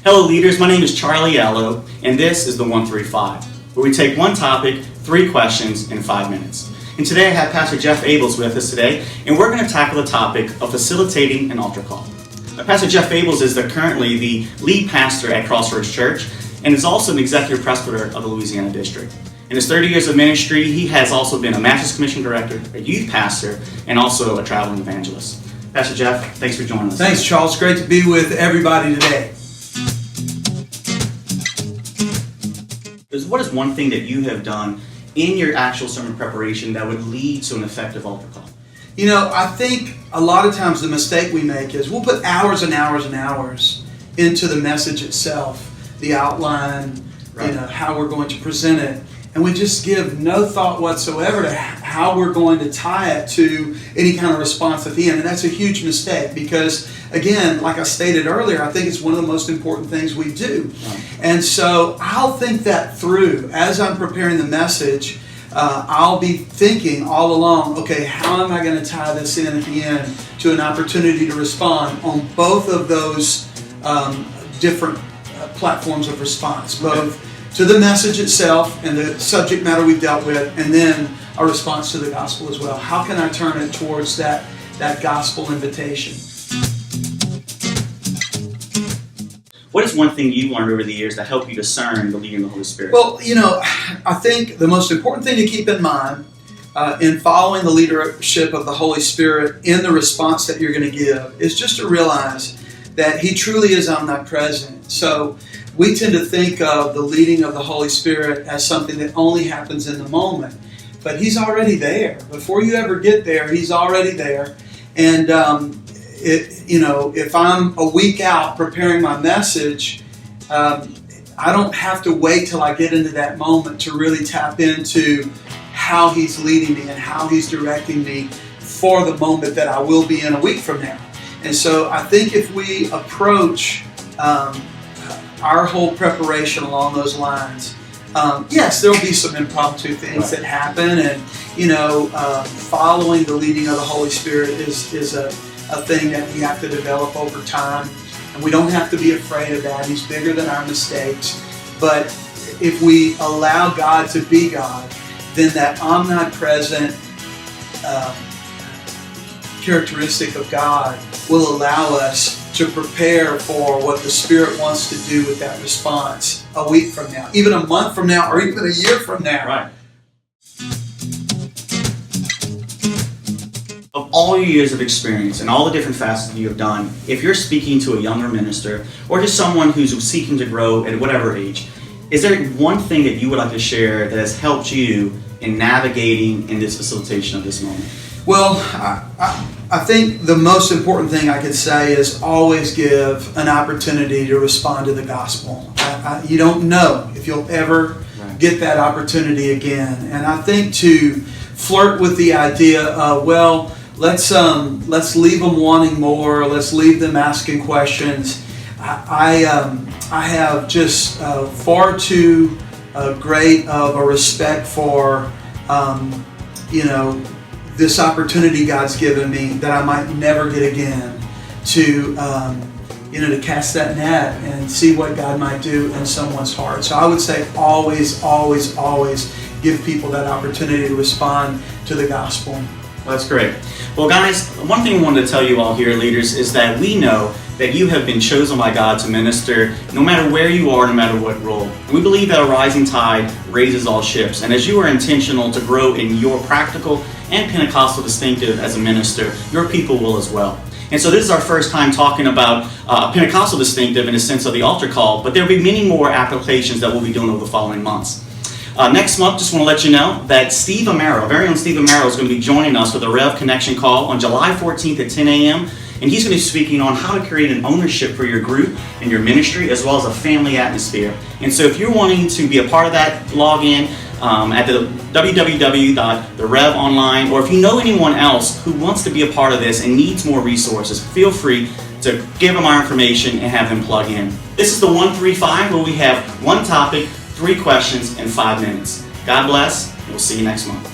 Hello leaders, my name is Charlie Allo, and this is the 135, where we take one topic, 3 questions in 5 minutes. And today I have Pastor Jeff Abels with us today, and we're going to tackle the topic of facilitating an altar call. Now, Pastor Jeff Abels is currently the lead pastor at Crossroads Church, and is also an executive presbyter of the Louisiana District. In his 30 years of ministry, he has also been a Master's Commission Director, a youth pastor, and also a traveling evangelist. Pastor Jeff, thanks for joining us. Thanks, Charles. Great to be with everybody today. What is one thing that you have done in your actual sermon preparation that would lead to an effective altar call? You know, I think a lot of times the mistake we make is we'll put hours and hours and hours into the message itself, the outline, right. How we're going to present it, and we just give no thought whatsoever to how we're going to tie it to any kind of response at the end. And that's a huge mistake because, again, like I stated earlier, I think it's one of the most important things we do. Right. And so I'll think that through. As I'm preparing the message, I'll be thinking all along, okay, how am I going to tie this in at the end to an opportunity to respond on both of those different platforms of response, both to the message itself and the subject matter we've dealt with, and then a response to the gospel as well. How can I turn it towards that gospel invitation? What is one thing you learned over the years that helped you discern the leading of the Holy Spirit? Well, I think the most important thing to keep in mind in following the leadership of the Holy Spirit in the response that you're going to give is just to realize that He truly is omnipresent. So we tend to think of the leading of the Holy Spirit as something that only happens in the moment. But He's already there. Before you ever get there, He's already there. And if I'm a week out preparing my message, I don't have to wait till I get into that moment to really tap into how He's leading me and how He's directing me for the moment that I will be in a week from now. And so I think if we approach our whole preparation along those lines, yes, there will be some impromptu things that happen, and following the leading of the Holy Spirit is a thing that we have to develop over time, and we don't have to be afraid of that. He's bigger than our mistakes. But if we allow God to be God, then that omnipresent characteristic of God will allow us to prepare for what the Spirit wants to do with that response a week from now, even a month from now, or even a year from now. Right. Of all your years of experience and all the different facets that you have done, if you're speaking to a younger minister or just someone who's seeking to grow at whatever age, is there one thing that you would like to share that has helped you in navigating in this facilitation of this moment? Well, I think the most important thing I could say is always give an opportunity to respond to the gospel. You don't know if you'll ever get that opportunity again. And I think to flirt with the idea of, well, let's leave them wanting more, let's leave them asking questions. I have just far too great of a respect for this opportunity God's given me that I might never get again to cast that net and see what God might do in someone's heart. So I would say always, always, always give people that opportunity to respond to the gospel. Well, that's great. Well, guys, one thing I wanted to tell you all here, leaders, is that we know that you have been chosen by God to minister no matter where you are, no matter what role. And we believe that a rising tide raises all ships. And as you are intentional to grow in your practical and Pentecostal distinctive as a minister, your people will as well. And so this is our first time talking about Pentecostal distinctive in the sense of the altar call, but there will be many more applications that we'll be doing over the following months. Next month, just want to let you know that Steve Amaro, very own Steve Amaro, is going to be joining us for the Rev Connection Call on July 14th at 10 a.m. And he's going to be speaking on how to create an ownership for your group and your ministry, as well as a family atmosphere. And so if you're wanting to be a part of that, log in at the www.therevonline, or if you know anyone else who wants to be a part of this and needs more resources, feel free to give them our information and have them plug in. This is the 135, where we have one topic, 3 questions, and 5 minutes. God bless, and we'll see you next month.